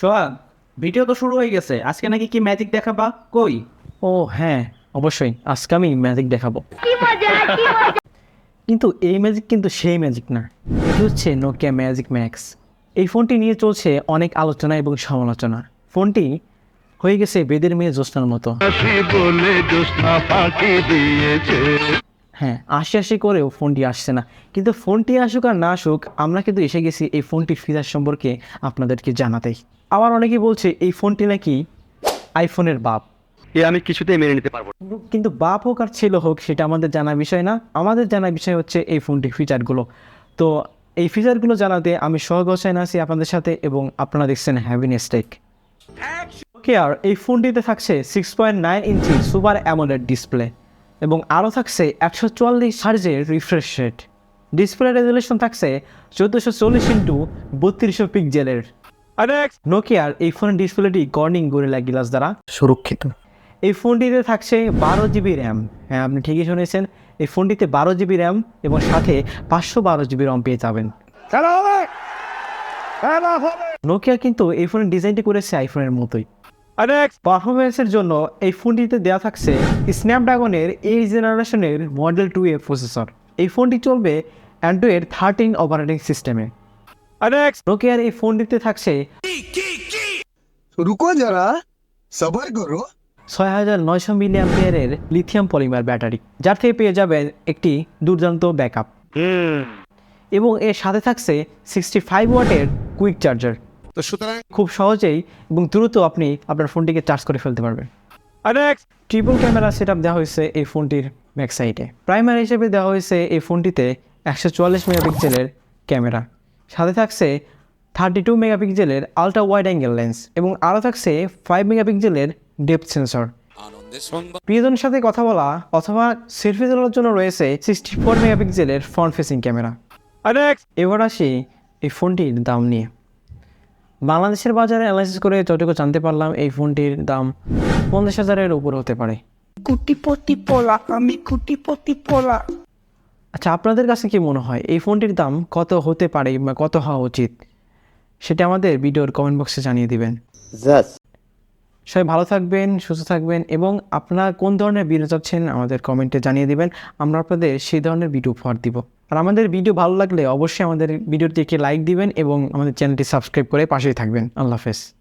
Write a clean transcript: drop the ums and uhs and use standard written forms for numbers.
সোহাগ, video তো শুরু হয়ে গেছে, আজকে নাকি কি ম্যাজিক দেখাবা? কই? ও হ্যাঁ, অবশ্যই আজকে আমি ম্যাজিক দেখাবো। কিন্তু এই ম্যাজিক কিন্তু সেই ম্যাজিক না, এটি হচ্ছে নোকিয়া ম্যাজিক ম্যাক্স। এই ফোনটি নিয়ে চলছে অনেক আলোচনা এবং সমালোচনা। ফোনটি হয়ে গেছে বেদের মেয়ে জ্যোৎস্নার মতো। হ্যাঁ, আশি আশি করেও ফোনটি আসছে না, কিন্তু ফোনটি আসুক আর না আসুক, আমরা কিন্তু এসে গেছি এই ফোনটির ফিচার সম্পর্কে আপনাদেরকে জানাতেই। আবার অনেকেই বলছে এই ফোনটি নাকি আইফোনের বাপ। আমি কিছুতেই মেনে নিতে পারবো না। কিন্তু বাপ হোক আর ছেলে হোক সেটা আমাদের জানা বিষয় না, আমাদের জানা বিষয় হচ্ছে এই ফোনটির ফিচারগুলো। তো এই ফিচারগুলো জানাতে আমি সোহাগ হোসেন আছি আপনাদের সাথে, এবং আপনারা দেখছেন হ্যাভিনেস টেক। নোকিয়ার এই ফোনটিতে থাকছে 6.9 ইঞ্চি সুপার অ্যামোলেড ডিসপ্লে, এবং আরও থাকছে 144 হার্জের রিফ্রেশ রেট। ডিসপ্লে রেজুলেশন থাকছে 1440x3200 পিক্সেলের। নোকিয়ার এই ফোনের ডিসপ্লেটি কর্নিং গরিলা গ্লাস দ্বারা সুরক্ষিত। এই ফোনটিতে থাকছে 12 জিবি র্যাম। হ্যাঁ, আপনি ঠিকই শুনেছেন, এই ফোনটিতে 12 জিবি র্যাম এবং সাথে 512 জিবি রম পেয়ে যাবেন। নোকিয়া কিন্তু এই ফোনের ডিজাইনটি করেছে আইফোনের মতোই। পারফরমেন্সের জন্য এই ফোনটিতে দেওয়া থাকছে স্ন্যাপড্রাগনের 8 জেনারেশনের মডেল 2A প্রসেসর। এই ফোনটি চলবে অ্যান্ড্রয়েড 13 অপারেটিং সিস্টেমে। নোকিয়ার এই ফোনটিতে থাকছে रुको जरा सबर करो 6900 মিলিঅ্যাম্পিয়ারের লিথিয়াম পলিমার ব্যাটারি, যার থেকে পেয়ে যাবেন একটি দুর্দান্ত ব্যাকআপ। এবং এর সাথে থাকছে 65 ওয়াটের কুইক চার্জার। तो সুতরাং খুব সহজেই এবং দ্রুত আপনি আপনার ফোনটিকে চার্জ করে ফেলতে পারবেন। ট্রিপল ক্যামেরা সেট আপ দেওয়া হয়েছে এই ফোনটির ব্যাক সাইডে। প্রাইমারি হিসেবে দেওয়া হয়েছে এই ফোনটিতে 144 মেগাপিক্সেলের ক্যামেরা, সাথে থাকছে 32 মেগাপিক্সেলের আলট্রা ওয়াইড অ্যাঙ্গেল লেন্স, এবং আরও থাকছে 5 মেগাপিক্সেলের ডেপথ সেন্সর। প্রিয়জনের সাথে কথা বলা অথবা সেলফি তোলার জন্য রয়েছে 64 মেগাপিক্সেলের ফ্রন্ট ফেসিং ক্যামেরা। এবার আসি এই ফোনটির দাম নিয়ে। বাংলাদেশের বাজারে অ্যানালাইসিস করে যতটুকু জানতে পারলাম, এই ফোনটির দাম 50,000-এর উপর হতে পারে। কুটিপতি পোলা, আমি কুটিপতি পোলা। আচ্ছা, আপনাদের কাছে কি মনে হয় এই ফোনটির দাম কত হতে পারে বা কত হওয়া উচিত? সেটা আমাদের ভিডিওর কমেন্ট বক্সে জানিয়ে দিবেন। সবাই ভালো থাকবেন, সুস্থ থাকবেন, এবং আপনারা কোন ধরনের ভিডিও চাচ্ছেন আমাদের কমেন্টে জানিয়ে দিবেন। আমরা আপনাদের সেই ধরনের ভিডিও উপহার দিব। আর আমাদের ভিডিও ভালো লাগলে অবশ্যই আমাদের ভিডিওটিকে লাইক দিবেন এবং আমাদের চ্যানেলটি সাবস্ক্রাইব করে পাশেই থাকবেন। আল্লাহ হাফেজ।